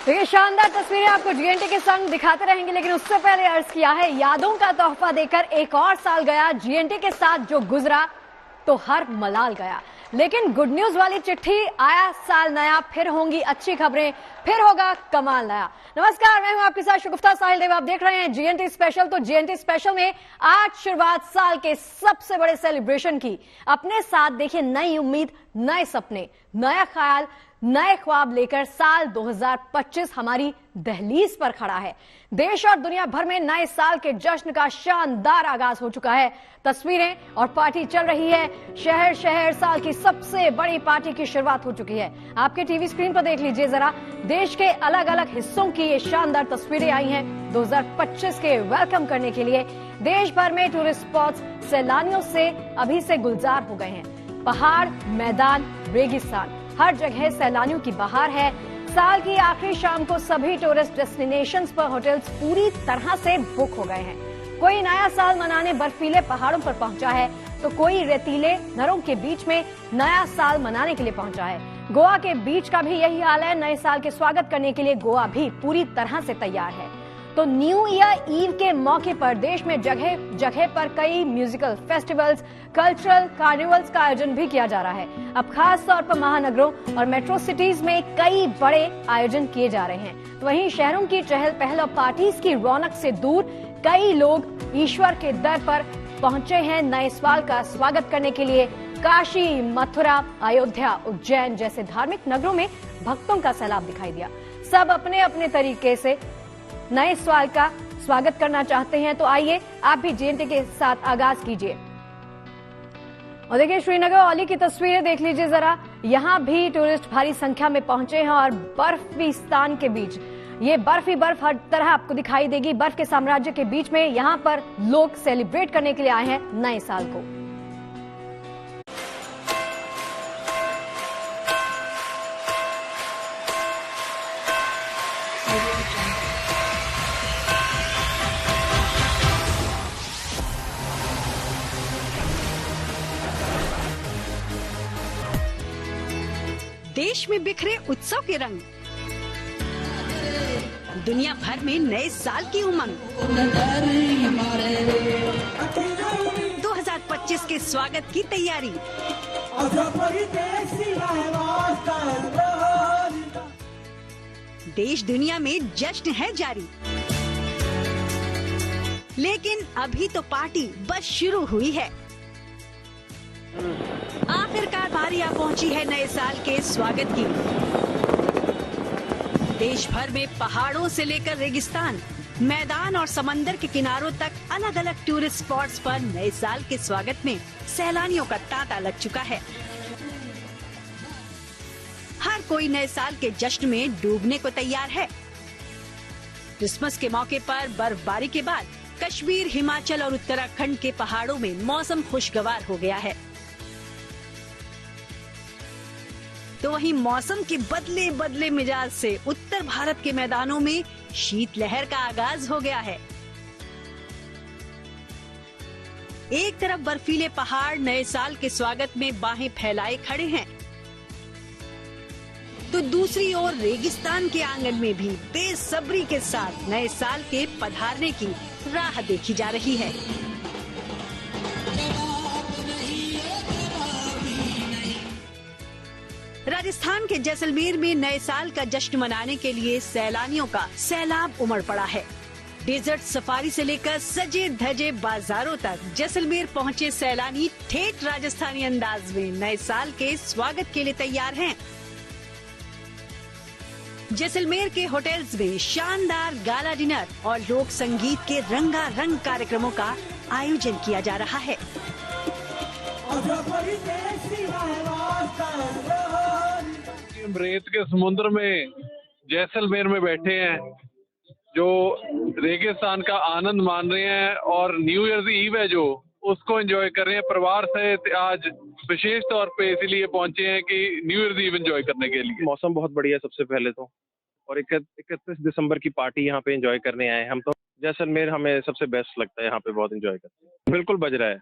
देखिए, शानदार तस्वीरें आपको जीएनटी के संग दिखाते रहेंगे, लेकिन उससे पहले अर्ज किया है, यादों का तोहफा देकर एक और साल गया। जीएनटी के साथ जो गुजरा तो हर मलाल गया, लेकिन गुड न्यूज वाली चिट्ठी, आया साल नया, फिर होंगी अच्छी खबरें, फिर होगा कमाल नया। नमस्कार, मैं हूं आपके साथ शगुफ्ता साहिल देव। आप देख रहे हैं जीएनटी स्पेशल। तो जीएनटी स्पेशल में आज शुरुआत साल के सबसे बड़े सेलिब्रेशन की। अपने साथ देखिए नई उम्मीद, नए सपने, नया ख्याल, नए ख्वाब लेकर साल 2025 हमारी दहलीज पर खड़ा है। देश और दुनिया भर में नए साल के जश्न का शानदार आगाज हो चुका है। तस्वीरें और पार्टी चल रही है। शहर शहर साल की सबसे बड़ी पार्टी की शुरुआत हो चुकी है। आपके टीवी स्क्रीन पर देख लीजिए जरा, देश के अलग अलग हिस्सों की ये शानदार तस्वीरें आई हैं 2025 के वेलकम करने के लिए। देश भर में टूरिस्ट स्पॉट्स सैलानियों से अभी से गुलजार हो गए हैं। पहाड़, मैदान, रेगिस्तान, हर जगह सैलानियों की बहार है। साल की आखिरी शाम को सभी टूरिस्ट डेस्टिनेशंस पर होटल्स पूरी तरह से बुक हो गए हैं। कोई नया साल मनाने बर्फीले पहाड़ों पर पहुंचा है, तो कोई रेतीले नहरों के बीच में नया साल मनाने के लिए पहुंचा है। गोवा के बीच का भी यही हाल है। नए साल के स्वागत करने के लिए गोवा भी पूरी तरह से तैयार है। तो न्यू ईयर ईव के मौके पर देश में जगह जगह पर कई म्यूजिकल फेस्टिवल्स, कल्चरल कार्निवल्स का आयोजन भी किया जा रहा है। अब खास तौर पर महानगरों और मेट्रो सिटीज में कई बड़े आयोजन किए जा रहे हैं। तो वहीं शहरों की चहल पहल और पार्टीज की रौनक से दूर कई लोग ईश्वर के दर पर पहुंचे हैं नए साल का स्वागत करने के लिए। काशी, मथुरा, अयोध्या, उज्जैन जैसे धार्मिक नगरों में भक्तों का सैलाब दिखाई दिया। सब अपने अपने तरीके से नए साल का स्वागत करना चाहते हैं। तो आइए आप भी जीएनटी के साथ आगाज कीजिए। और देखिए, श्रीनगर औली की तस्वीरें देख लीजिए जरा। यहाँ भी टूरिस्ट भारी संख्या में पहुंचे हैं और बर्फीस्तान के बीच ये बर्फ ही बर्फ हर तरह आपको दिखाई देगी। बर्फ के साम्राज्य के बीच में यहाँ पर लोग सेलिब्रेट करने के लिए आए हैं नए साल को। देश में बिखरे उत्सव के रंग, दुनिया भर में नए साल की उमंग। 2025 के स्वागत की तैयारी। देश दुनिया में जश्न है जारी, लेकिन अभी तो पार्टी बस शुरू हुई है। आखिरकार बारी आ पहुंची है नए साल के स्वागत की। देश भर में पहाड़ों से लेकर रेगिस्तान, मैदान और समंदर के किनारों तक अलग अलग टूरिस्ट स्पॉट्स पर नए साल के स्वागत में सैलानियों का तांता लग चुका है। हर कोई नए साल के जश्न में डूबने को तैयार है। क्रिसमस के मौके पर बर्फबारी के बाद कश्मीर, हिमाचल और उत्तराखंड के पहाड़ों में मौसम खुशगवार हो गया है। तो वहीं मौसम के बदले बदले मिजाज से उत्तर भारत के मैदानों में शीतलहर का आगाज हो गया है। एक तरफ बर्फीले पहाड़ नए साल के स्वागत में बाहें फैलाए खड़े हैं, तो दूसरी ओर रेगिस्तान के आंगन में भी बेसब्री के साथ नए साल के पधारने की राह देखी जा रही है। राजस्थान के जैसलमेर में नए साल का जश्न मनाने के लिए सैलानियों का सैलाब उमड़ पड़ा है। डेजर्ट सफारी से लेकर सजे धजे बाजारों तक जैसलमेर पहुंचे सैलानी ठेठ राजस्थानी अंदाज में नए साल के स्वागत के लिए तैयार हैं। जैसलमेर के होटल्स में शानदार गाला डिनर और लोक संगीत के रंगारंग कार्यक्रमों का आयोजन किया जा रहा है। रेत के समुद्र में जैसलमेर में बैठे हैं, जो रेगिस्तान का आनंद मान रहे हैं और न्यू ईयर ईव है जो उसको एंजॉय कर रहे हैं परिवार सहित। आज विशेष तौर पे इसीलिए पहुंचे हैं कि न्यू ईयर ईव एंजॉय करने के लिए। मौसम बहुत बढ़िया सबसे पहले तो, और 31 दिसंबर की पार्टी यहाँ पे एंजॉय करने आए हैं हम। तो जैसलमेर हमें सबसे बेस्ट लगता है, यहाँ पे बहुत एंजॉय करते हैं। बिल्कुल बज रहा है,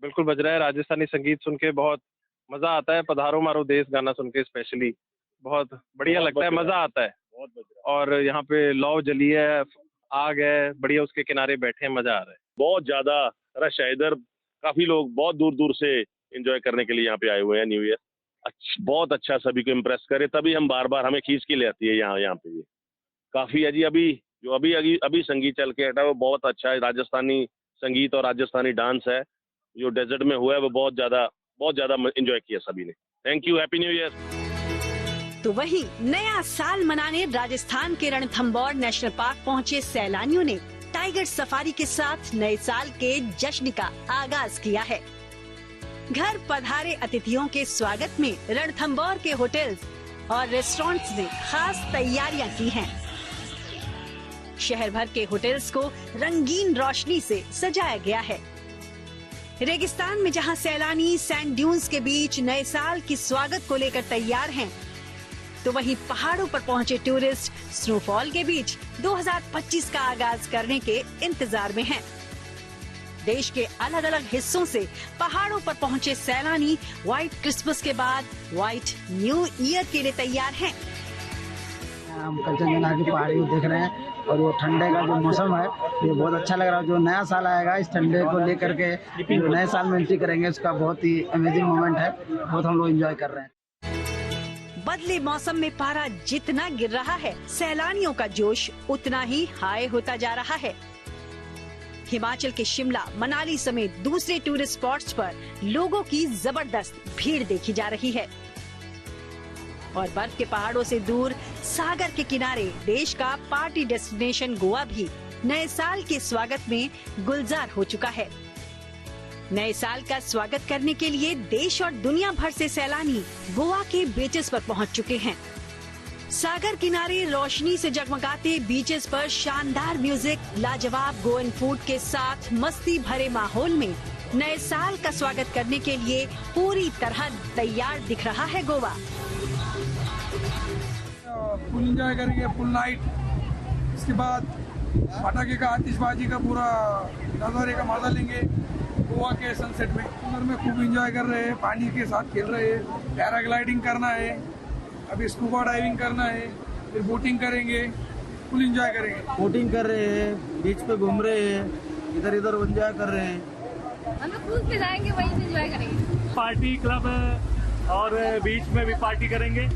बिल्कुल बज रहा है। राजस्थानी संगीत सुन के बहुत मजा आता है। पधारो मारो देश गाना सुन के स्पेशली बहुत बढ़िया लगता है, मजा आता है। बहुत बज रहा और यहाँ पे लौ जली है, आग है, बढ़िया उसके किनारे बैठे हैं, मजा आ रहा है। बहुत ज्यादा रश है इधर, काफी लोग बहुत दूर दूर से एंजॉय करने के लिए यहाँ पे आए हुए हैं न्यू ईयर। बहुत अच्छा, सभी को इम्प्रेस करे तभी हम बार बार, हमें खींच के ले आती है यहाँ पे। ये काफी है जी। अभी संगीत चल के हटा वो बहुत अच्छा है, राजस्थानी संगीत और राजस्थानी डांस है जो डेजर्ट में हुआ है, वो बहुत ज्यादा एंजॉय किया सभी ने। Thank you, happy new year. तो वहीं नया साल मनाने राजस्थान के रणथंभौर नेशनल पार्क पहुंचे सैलानियों ने टाइगर सफारी के साथ नए साल के जश्न का आगाज किया है। घर पधारे अतिथियों के स्वागत में रणथंभौर के होटल्स और रेस्टोरेंट्स ने खास तैयारियां की हैं। शहर भर के होटल्स को रंगीन रोशनी से सजाया गया है। रेगिस्तान में जहां सैलानी सैंड ड्यून्स के बीच नए साल की स्वागत को लेकर तैयार हैं, तो वहीं पहाड़ों पर पहुंचे टूरिस्ट स्नोफॉल के बीच 2025 का आगाज करने के इंतजार में हैं। देश के अलग अलग हिस्सों से पहाड़ों पर पहुंचे सैलानी व्हाइट क्रिसमस के बाद व्हाइट न्यू ईयर के लिए तैयार हैं। हम कंचनजंगा की पहाड़ी देख रहे हैं और वो ठंडे का जो मौसम है ये बहुत अच्छा लग रहा है। जो नया साल आएगा इस ठंडे को लेकर के जो नए साल में एंट्री करेंगे उसका बहुत ही अमेजिंग मोमेंट है, बहुत हम लोग एंजॉय कर रहे हैं। बदले मौसम में पारा जितना गिर रहा है, सैलानियों का जोश उतना ही हाई होता जा रहा है। हिमाचल के शिमला, मनाली समेत दूसरे टूरिस्ट स्पॉट्स पर लोगों की जबरदस्त भीड़ देखी जा रही है और बर्फ के पहाड़ों से दूर सागर के किनारे देश का पार्टी डेस्टिनेशन गोवा भी नए साल के स्वागत में गुलजार हो चुका है। नए साल का स्वागत करने के लिए देश और दुनिया भर से सैलानी गोवा के बीचेस पर पहुंच चुके हैं। सागर किनारे रोशनी से जगमगाते बीचेस पर शानदार म्यूजिक, लाजवाब गोवन फूड के साथ मस्ती भरे माहौल में नए साल का स्वागत करने के लिए पूरी तरह तैयार दिख रहा है गोवा। फुल एंजॉय करेंगे, फुल नाइट। इसके बाद पटाखे का, आतिशबाजी का पूरा नज़ारे का मजा लेंगे गोवा के सनसेट में। उधर में खूब एंजॉय कर रहे हैं, पानी के साथ खेल रहे हैं, पैराग्लाइडिंग करना है, अभी स्कूबा डाइविंग करना है, फिर बोटिंग करेंगे, फुल एंजॉय करेंगे। बोटिंग कर रहे हैं, बीच पे घूम रहे हैं, इधर इधर एंजॉय कर रहे हैं। हम लोग क्रूज पे जाएंगे, वहीं से एंजॉय करेंगे। पार्टी क्लब और बीच में भी पार्टी करेंगे,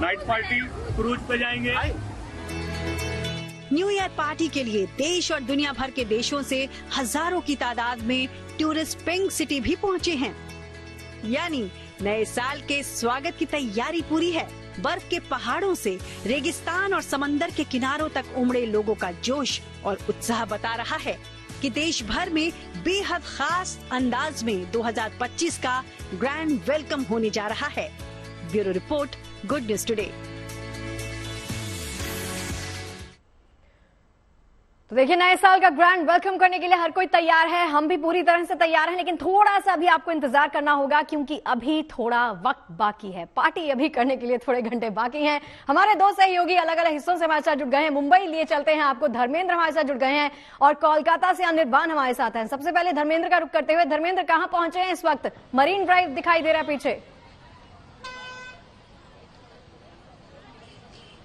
नाइट पार्टी, क्रूज पे जाएंगे। न्यू ईयर पार्टी के लिए देश और दुनिया भर के देशों से हजारों की तादाद में टूरिस्ट पिंक सिटी भी पहुंचे हैं। यानी नए साल के स्वागत की तैयारी पूरी है। बर्फ के पहाड़ों से रेगिस्तान और समंदर के किनारों तक उमड़े लोगों का जोश और उत्साह बता रहा है कि देश भर में बेहद खास अंदाज में 2025 का ग्रैंड वेलकम होने जा रहा है। Bureau report, good news today. तो देखिए, नए साल का ग्रैंड वेलकम करने के लिए हर कोई तैयार है, हम भी पूरी तरह से तैयार हैं, लेकिन थोड़ा सा अभी आपको इंतजार करना होगा क्योंकि अभी थोड़ा वक्त बाकी है। पार्टी अभी करने के लिए थोड़े घंटे बाकी हैं। हमारे दो सहयोगी अलग अलग हिस्सों से हमारे साथ जुड़ गए हैं। मुंबई लिए चलते हैं आपको, धर्मेंद्र हमारे साथ जुड़ गए हैं और कोलकाता से अनिर्बान हमारे साथ हैं। सबसे पहले धर्मेंद्र का रुख करते हुए, धर्मेंद्र कहां पहुंचे हैं इस वक्त? मरीन ड्राइव दिखाई दे रहा है पीछे।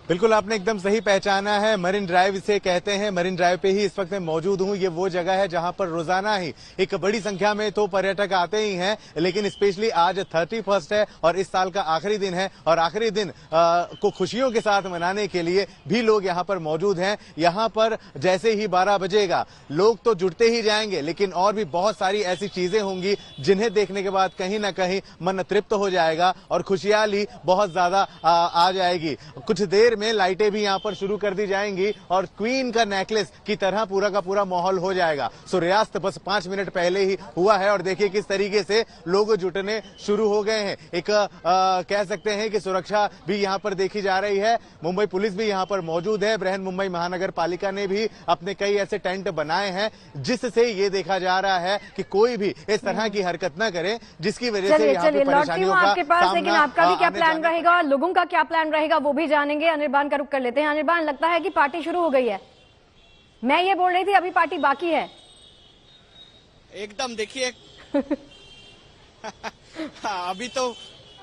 बिल्कुल, आपने एकदम सही पहचाना है, मरीन ड्राइव इसे कहते हैं। मरीन ड्राइव पे ही इस वक्त मैं मौजूद हूं। ये वो जगह है जहां पर रोजाना ही एक बड़ी संख्या में तो पर्यटक आते ही हैं, लेकिन स्पेशली आज 31 है और इस साल का आखिरी दिन है और आखिरी दिन को खुशियों के साथ मनाने के लिए भी लोग यहां पर मौजूद हैं। यहां पर जैसे ही 12 बजेगा लोग तो जुटते ही जाएंगे, लेकिन और भी बहुत सारी ऐसी चीजें होंगी जिन्हें देखने के बाद कहीं ना कहीं मन तृप्त हो जाएगा और खुशहाली बहुत ज्यादा आ जाएगी। कुछ देर में लाइटें भी यहां पर शुरू कर दी जाएंगी और क्वीन का नेकलेस की तरह पूरा का पूरा माहौल हो जाएगा। सूर्यास्त बस 5 मिनट पहले ही हुआ है और देखिए किस तरीके से लोग जुटने शुरू हो गए हैं। एक कह सकते हैं कि सुरक्षा भी यहां पर देखी जा रही है। मुंबई पुलिस भी यहां पर मौजूद है। बृहन मुंबई महानगर पालिका ने भी अपने कई ऐसे टेंट बनाए हैं जिससे ये देखा जा रहा है कि कोई भी इस तरह की हरकत न करे जिसकी वजह से यहाँ पे परेशानियों का आपके पास, लेकिन आपका भी क्या प्लान रहेगा और लोगों का क्या प्लान रहेगा वो भी जानेंगे। अनिर्बान का रुख कर लेते हैं। अनिर्बान, लगता है कि पार्टी शुरू हो गई है। मैं ये बोल रही थी अभी पार्टी बाकी है। एकदम, देखिए अभी तो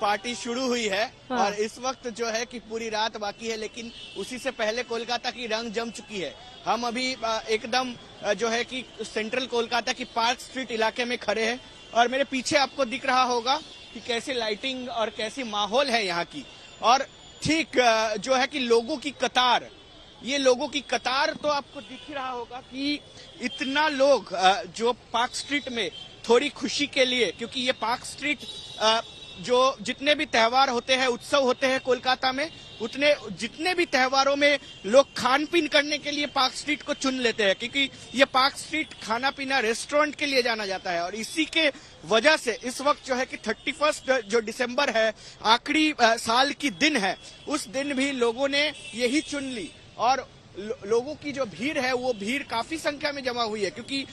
पार्टी शुरू हुई है। हाँ। और इस वक्त जो है कि पूरी रात बाकी है, लेकिन उसी से पहले कोलकाता की रंग जम चुकी है। हम अभी एकदम जो है कि सेंट्रल कोलकाता की पार्क स्ट्रीट इलाके में खड़े हैं और मेरे पीछे आपको दिख रहा होगा कि कैसी लाइटिंग और कैसी माहौल है यहाँ की। और ठीक जो है कि लोगों की कतार, ये लोगों की कतार तो आपको दिख रहा होगा कि इतना लोग जो पार्क स्ट्रीट में थोड़ी खुशी के लिए, क्योंकि ये पार्क स्ट्रीट जो जितने भी त्योहार होते हैं, उत्सव होते हैं कोलकाता में, उतने जितने भी त्योहारों में लोग खान पीन करने के लिए पार्क स्ट्रीट को चुन लेते हैं, क्योंकि ये पार्क स्ट्रीट खाना पीना रेस्टोरेंट के लिए जाना जाता है। और इसी के वजह से इस वक्त जो है कि 31 जो दिसंबर है, आखिरी साल की दिन है, उस दिन भी लोगों ने यही चुन ली। और लोगों की जो भीड़ है वो भीड़ काफी संख्या में जमा हुई है, क्योंकि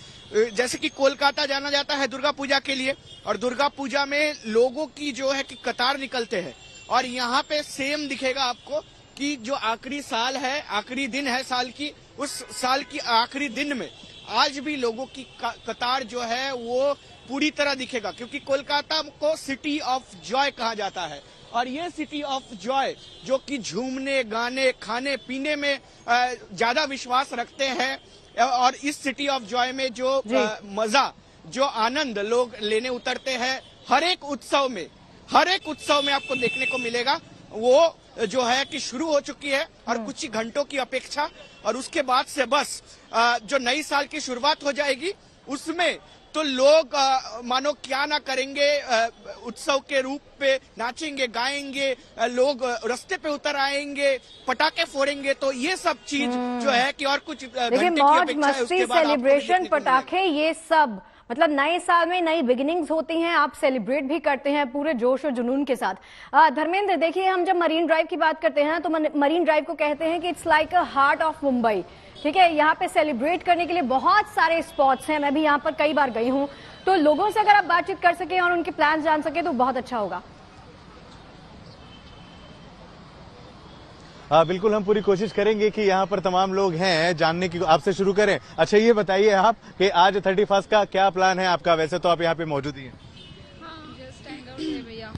जैसे कि कोलकाता जाना जाता है दुर्गा पूजा के लिए, और दुर्गा पूजा में लोगों की जो है कि कतार निकलते हैं। और यहाँ पे सेम दिखेगा आपको कि जो आखिरी साल है, आखिरी दिन है साल की, उस साल की आखिरी दिन में आज भी लोगों की कतार जो है वो पूरी तरह दिखेगा, क्योंकि कोलकाता को सिटी ऑफ जॉय कहा जाता है। और ये सिटी ऑफ जॉय जो कि झूमने, गाने, खाने पीने में ज्यादा विश्वास रखते हैं, और इस सिटी ऑफ जॉय में जो मजा, जो आनंद लोग लेने उतरते हैं हर एक उत्सव में आपको देखने को मिलेगा, वो जो है कि शुरू हो चुकी है। और कुछ ही घंटों की अपेक्षा, और उसके बाद से बस जो नई साल की शुरुआत हो जाएगी, उसमें तो लोग मानो क्या ना करेंगे, उत्सव के रूप पे नाचेंगे, गाएंगे, लोग रास्ते पे उतर आएंगे, पटाखे फोड़ेंगे। तो ये सब चीज जो है कि और कुछ देखिए, मौज मस्ती, सेलिब्रेशन, पटाखे, ये सब मतलब नए साल में नई बिगिनिंग्स होती हैं, आप सेलिब्रेट भी करते हैं पूरे जोश और जुनून के साथ। धर्मेंद्र, देखिए, हम जब मरीन ड्राइव की बात करते हैं तो मरीन ड्राइव को कहते हैं कि it's like a heart of Mumbai. ठीक है, यहाँ पे सेलिब्रेट करने के लिए बहुत सारे स्पॉट्स हैं। मैं भी यहाँ पर कई बार गई हूँ, तो लोगों से अगर आप बातचीत कर सके और उनके प्लान जान सके तो बहुत अच्छा होगा। बिल्कुल, हम पूरी कोशिश करेंगे कि यहाँ पर तमाम लोग हैं जानने की। आपसे शुरू करें। अच्छा, ये बताइए आप कि आज 31 का क्या प्लान है आपका? वैसे तो आप यहाँ पे मौजूद ही हैं। जस्ट हैंग आउट है भैया,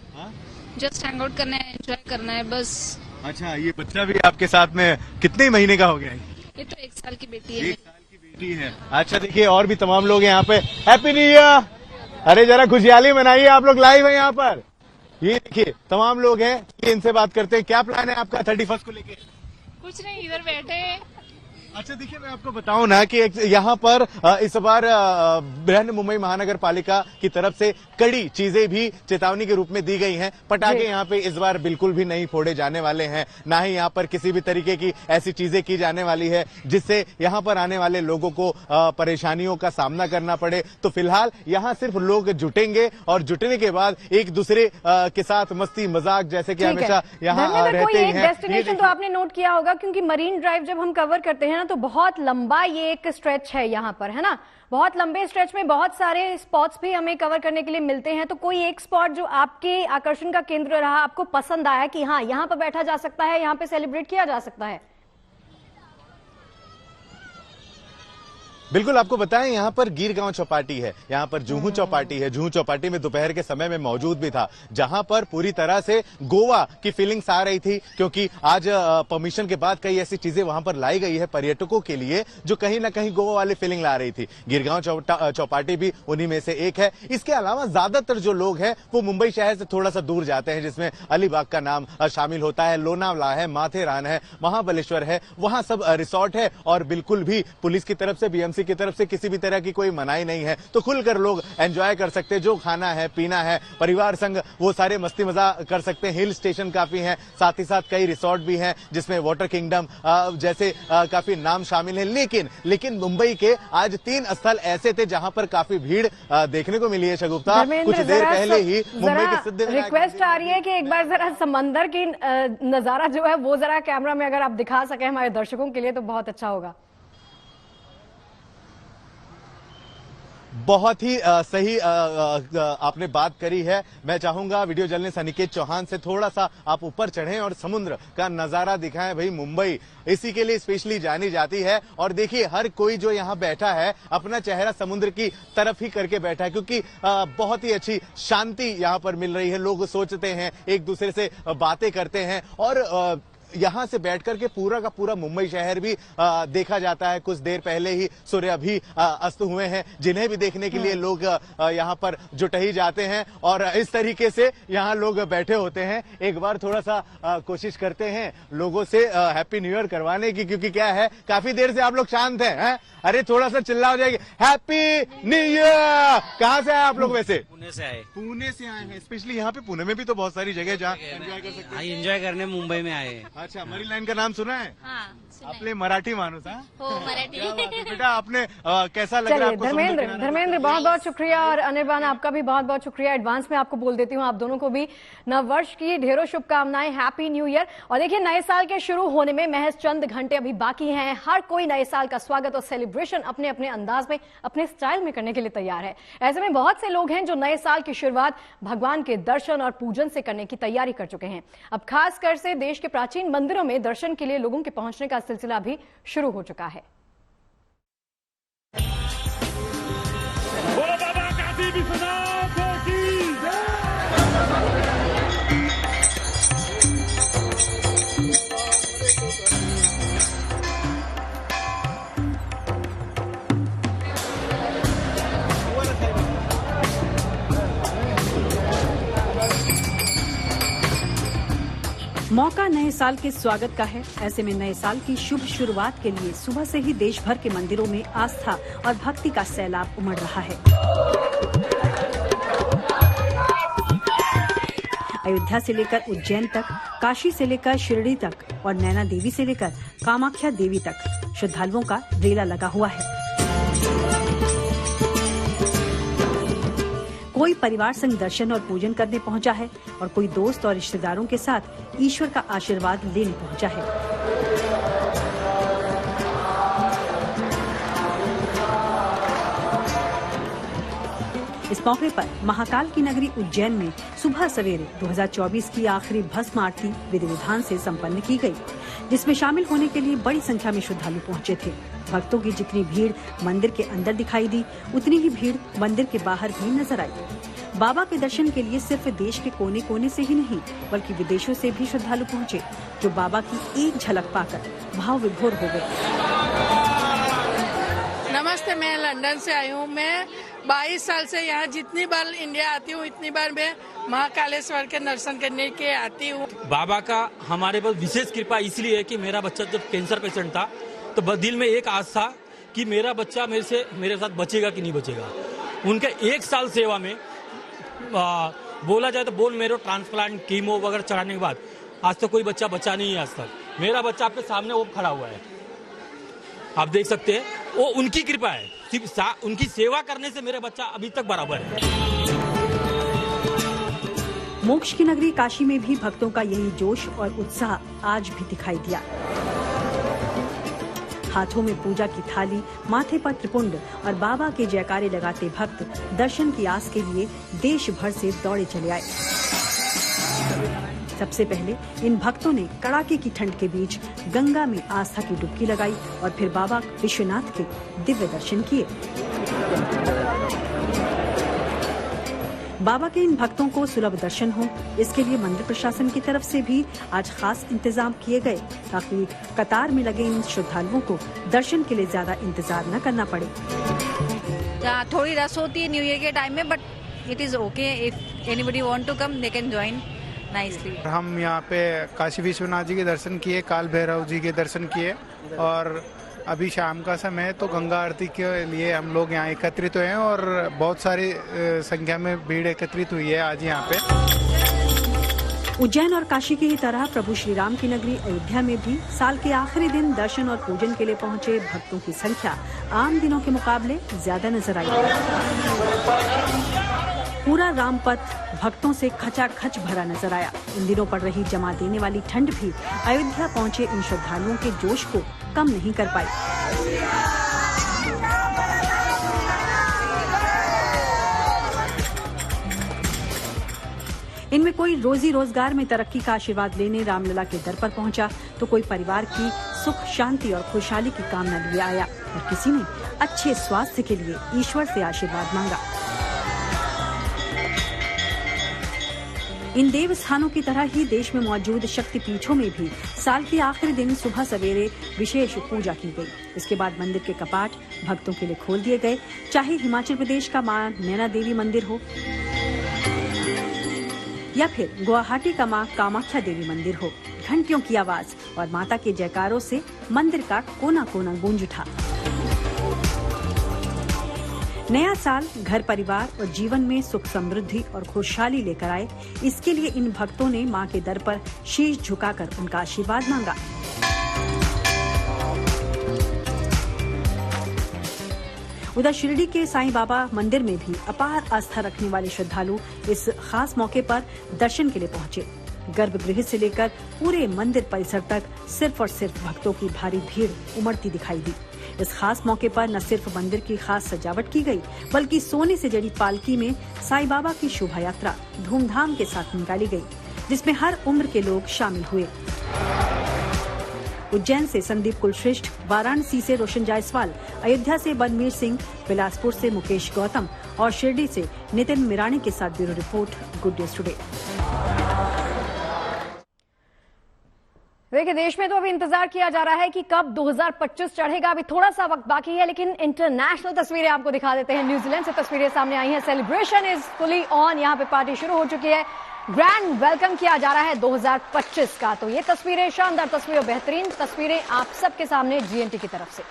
जस्ट हैंग आउट करना है, एंजॉय करना है बस। अच्छा, ये बच्चा भी आपके साथ में कितने महीने का हो गया है? ये तो 1 साल की बेटी है। 1 साल की बेटी है। अच्छा, देखिए, और भी तमाम लोग यहाँ पे। Happy new year. अरे जरा खुशहाली मनाइए, आप लोग लाइव है यहाँ पर। ये देखिए, तमाम लोग हैं, इनसे बात करते हैं। क्या प्लान है आपका 31 को लेके? कुछ नहीं, इधर बैठे हैं। अच्छा, देखिए, मैं आपको बताऊं ना कि यहाँ पर इस बार बृहन मुंबई महानगर पालिका की तरफ से कड़ी चीजें भी चेतावनी के रूप में दी गई हैं। पटाखे यहाँ पे इस बार बिल्कुल भी नहीं फोड़े जाने वाले हैं, ना ही यहाँ पर किसी भी तरीके की ऐसी चीजें की जाने वाली है जिससे यहाँ पर आने वाले लोगों को परेशानियों का सामना करना पड़े। तो फिलहाल यहाँ सिर्फ लोग जुटेंगे और जुटने के बाद एक दूसरे के साथ मस्ती मजाक जैसे कि हमेशा यहाँ रहते हैं। डेस्टिनेशन तो आपने नोट किया होगा, क्योंकि मरीन ड्राइव जब हम कवर करते हैं ना तो बहुत लंबा ये एक स्ट्रेच है यहाँ पर, है ना। बहुत लंबे स्ट्रेच में बहुत सारे स्पॉट्स भी हमें कवर करने के लिए मिलते हैं। तो कोई एक स्पॉट जो आपके आकर्षण का केंद्र रहा, आपको पसंद आया कि हाँ, यहाँ पर बैठा जा सकता है, यहाँ पे सेलिब्रेट किया जा सकता है? बिल्कुल, आपको बताएं, यहाँ पर गिरगांव चौपाटी है, यहाँ पर जुहू चौपाटी है। जुहू चौपाटी में दोपहर के समय में मौजूद भी था, जहां पर पूरी तरह से गोवा की फीलिंग्स आ रही थी, क्योंकि आज परमिशन के बाद कई ऐसी चीजें वहां पर लाई गई है पर्यटकों के लिए जो कहीं ना कहीं गोवा वाली फीलिंग ला रही थी। गिरगांव चौपाटी भी उन्हीं में से एक है। इसके अलावा ज्यादातर जो लोग हैं वो मुंबई शहर से थोड़ा सा दूर जाते हैं, जिसमें अलीबाग का नाम शामिल होता है, लोनावला है, माथेरान है, महाबलेश्वर है, वहां सब रिसोर्ट है। और बिल्कुल भी पुलिस की तरफ से, बीएमसी की तरफ से किसी भी तरह की कोई मनाही नहीं है, तो खुलकर लोग एंजॉय कर सकते हैं। जो खाना है, पीना है, परिवार संग वो सारे मस्ती मजा कर सकते हैं। हिल स्टेशन काफी हैं, साथ ही साथ कई रिसोर्ट भी हैं जिसमें वाटर किंगडम जैसे काफी नाम शामिल है। लेकिन मुंबई के आज 3 स्थल ऐसे थे जहां पर काफी भीड़ देखने को मिली है। शगुफ्ता, कुछ देर पहले ही मुंबई के सिद्ध रिक्वेस्ट आ रही है कि एक बार जरा समंदर की नजारा जो है वो जरा कैमरा में अगर आप दिखा सके हमारे दर्शकों के लिए तो बहुत अच्छा होगा। बहुत ही सही आपने बात करी है। मैं चाहूंगा वीडियो जर्नलिस्ट अनिकेत चौहान से थोड़ा सा आप ऊपर चढ़ें और समुद्र का नजारा दिखाएं। भाई मुंबई इसी के लिए स्पेशली जानी जाती है और देखिए हर कोई जो यहाँ बैठा है अपना चेहरा समुद्र की तरफ ही करके बैठा है, क्योंकि बहुत ही अच्छी शांति यहाँ पर मिल रही है। लोग सोचते हैं, एक दूसरे से बातें करते हैं और यहाँ से बैठकर के पूरा का पूरा मुंबई शहर भी देखा जाता है। कुछ देर पहले ही सूर्य अभी अस्त हुए हैं, जिन्हें भी देखने के लिए लोग यहाँ पर जुट ही जाते हैं और इस तरीके से यहाँ लोग बैठे होते हैं। एक बार थोड़ा सा कोशिश करते हैं लोगों से हैप्पी न्यू ईयर करवाने की, क्योंकि क्या है काफी देर से आप लोग शांत हैं। अरे थोड़ा सा चिल्ला हो जाएगी, हैप्पी न्यू ईयर। कहाँ से आए आप लोग? वैसे पुणे से आए। पुणे से आए हैं स्पेशली। यहाँ पे पुणे में भी तो बहुत सारी जगह जहाँ एंजॉय कर सकते हैं। एंजॉय करने मुंबई में आए। अच्छा, मरीन लाइन का नाम सुना है? हाँ, आपने मराठी मानुस है? हो मराठी। बेटा आपने कैसा लग रहा है आपको? धर्मेंद्र बहुत बहुत शुक्रिया और अनिर्बान आपका भी बहुत बहुत शुक्रिया। एडवांस में आपको बोल देती हूँ, आप दोनों को भी नववर्ष की ढेरों शुभकामनाएं, हैप्पी न्यू ईयर। और देखिए नए साल के शुरू होने में महज चंद घंटे अभी बाकी हैं। हर कोई नए साल का स्वागत और सेलिब्रेशन अपने अपने अंदाज में, अपने स्टाइल में करने के लिए तैयार है। ऐसे में बहुत से लोग हैं जो नए साल की शुरुआत भगवान के दर्शन और पूजन से करने की तैयारी कर चुके हैं। अब खासकर से देश के प्राचीन मंदिरों में दर्शन के लिए लोगों के पहुंचने का सिलसिला भी शुरू हो चुका है। मौका नए साल के स्वागत का है। ऐसे में नए साल की शुभ शुरुआत के लिए सुबह से ही देश भर के मंदिरों में आस्था और भक्ति का सैलाब उमड़ रहा है। अयोध्या से लेकर उज्जैन तक, काशी से लेकर शिरडी तक और नैना देवी से लेकर कामाख्या देवी तक श्रद्धालुओं का रेला लगा हुआ है। कोई परिवार संग दर्शन और पूजन करने पहुंचा है और कोई दोस्त और रिश्तेदारों के साथ ईश्वर का आशीर्वाद लेने पहुंचा है। इस मौके पर महाकाल की नगरी उज्जैन में सुबह सवेरे 2024 की आखिरी भस्म आरती विधि विधान से संपन्न की गई, जिसमें शामिल होने के लिए बड़ी संख्या में श्रद्धालु पहुंचे थे। भक्तों की जितनी भीड़ मंदिर के अंदर दिखाई दी, उतनी ही भीड़ मंदिर के बाहर भी नजर आई। बाबा के दर्शन के लिए सिर्फ देश के कोने कोने से ही नहीं बल्कि विदेशों से भी श्रद्धालु पहुंचे, जो बाबा की एक झलक पाकर भाव विभोर हो गए। नमस्ते, मैं लंदन से आई हूँ। मैं 22 साल से यहाँ जितनी बार इंडिया आती हूँ इतनी बार मैं महाकालेश्वर के दर्शन करने के आती हूँ। बाबा का हमारे पर विशेष कृपा इसलिए है कि मेरा बच्चा जब कैंसर पेशेंट था तो दिल में एक आस था कि मेरा बच्चा मेरे साथ बचेगा कि नहीं बचेगा। उनके 1 साल सेवा में बोला जाए तो बोन मेरो ट्रांसप्लांट कीमो वगैरह चढ़ाने के बाद आज तक कोई बच्चा बचा नहीं है। आज तक मेरा बच्चा आपके सामने वो खड़ा हुआ है, आप देख सकते हैं। वो उनकी कृपा है, सिर्फ उनकी सेवा करने से मेरा बच्चा अभी तक बराबर है। मोक्ष की नगरी काशी में भी भक्तों का यही जोश और उत्साह आज भी दिखाई दिया। हाथों में पूजा की थाली, माथे पर त्रिपुंड और बाबा के जयकारे लगाते भक्त दर्शन की आस के लिए देश भर से दौड़े चले आए। सबसे पहले इन भक्तों ने कड़ाके की ठंड के बीच गंगा में आस्था की डुबकी लगाई और फिर बाबा विश्वनाथ के दिव्य दर्शन किए। बाबा के इन भक्तों को सुलभ दर्शन हो, इसके लिए मंदिर प्रशासन की तरफ से भी आज खास इंतजाम किए गए ताकि कतार में लगे इन श्रद्धालुओं को दर्शन के लिए ज्यादा इंतजार न करना पड़े। थोड़ी रश होती है न्यू ईयर के टाइम में, but it is okay. If anybody want to come they can join nicely. हम यहाँ पे काशी विश्वनाथ जी के दर्शन किए, काल भैरव जी के दर्शन किए और अभी शाम का समय है तो गंगा आरती के लिए हम लोग यहाँ एकत्रित हुए हैं और बहुत सारी संख्या में भीड़ एकत्रित हुई है आज यहाँ पे। उज्जैन और काशी की ही तरह प्रभु श्री राम की नगरी अयोध्या में भी साल के आखिरी दिन दर्शन और पूजन के लिए पहुंचे भक्तों की संख्या आम दिनों के मुकाबले ज्यादा नजर आई। पूरा रामपथ भक्तों से खचाखच भरा नजर आया। इन दिनों पड़ रही जमा देने वाली ठंड भी अयोध्या पहुंचे इन श्रद्धालुओं के जोश को कम नहीं कर पाई। इनमें कोई रोजी रोजगार में तरक्की का आशीर्वाद लेने रामलला के दर पर पहुंचा, तो कोई परिवार की सुख शांति और खुशहाली की कामना लिए आया और किसी ने अच्छे स्वास्थ्य के लिए ईश्वर से आशीर्वाद मांगा। इन देव स्थानों की तरह ही देश में मौजूद शक्ति पीठों में भी साल के आखिरी दिन सुबह सवेरे विशेष पूजा की गई। इसके बाद मंदिर के कपाट भक्तों के लिए खोल दिए गए, चाहे हिमाचल प्रदेश का मां नैना देवी मंदिर हो या फिर गुवाहाटी का मां कामाख्या देवी मंदिर हो। घंटियों की आवाज और माता के जयकारों से मंदिर का कोना कोना गूंज उठा। नया साल घर परिवार और जीवन में सुख समृद्धि और खुशहाली लेकर आए, इसके लिए इन भक्तों ने मां के दर पर शीश झुकाकर उनका आशीर्वाद मांगा। उधर शिरडी के साईं बाबा मंदिर में भी अपार आस्था रखने वाले श्रद्धालु इस खास मौके पर दर्शन के लिए पहुंचे। गर्भगृह से लेकर पूरे मंदिर परिसर तक सिर्फ और सिर्फ भक्तों की भारी भीड़ उमड़ती दिखाई दी। इस खास मौके पर न सिर्फ मंदिर की खास सजावट की गई, बल्कि सोने से जड़ी पालकी में साईं बाबा की शोभा यात्रा धूमधाम के साथ निकाली गई, जिसमें हर उम्र के लोग शामिल हुए। उज्जैन से संदीप कुलश्रेष्ठ, वाराणसी से रोशन जायसवाल, अयोध्या से बनवीर सिंह, बिलासपुर से मुकेश गौतम और शिरडी से नितिन मिराणी के साथ bureau report, good news today. देखिए, देश में तो अभी इंतजार किया जा रहा है कि कब 2025 चढ़ेगा। अभी थोड़ा सा वक्त बाकी है, लेकिन इंटरनेशनल तस्वीरें आपको दिखा देते हैं। न्यूजीलैंड से तस्वीरें सामने आई हैं। Celebration is fully on. यहाँ पे पार्टी शुरू हो चुकी है। ग्रैंड वेलकम किया जा रहा है 2025 का। तो ये तस्वीरें, शानदार तस्वीरें, बेहतरीन तस्वीरें आप सबके सामने जीएनटी की तरफ से।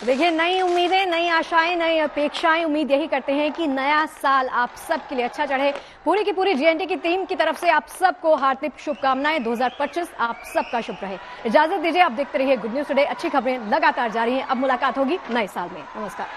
देखिए, नई उम्मीदें, नई आशाएं, नई अपेक्षाएं। उम्मीद यही करते हैं कि नया साल आप सबके लिए अच्छा चढ़े। पूरी की पूरी जीएनटी की टीम की तरफ से आप सबको हार्दिक शुभकामनाएं। 2025 आप सबका शुभ रहे। इजाजत दीजिए, आप देखते रहिए गुड न्यूज टुडे। अच्छी खबरें लगातार जारी हैं। अब मुलाकात होगी नए साल में। नमस्कार।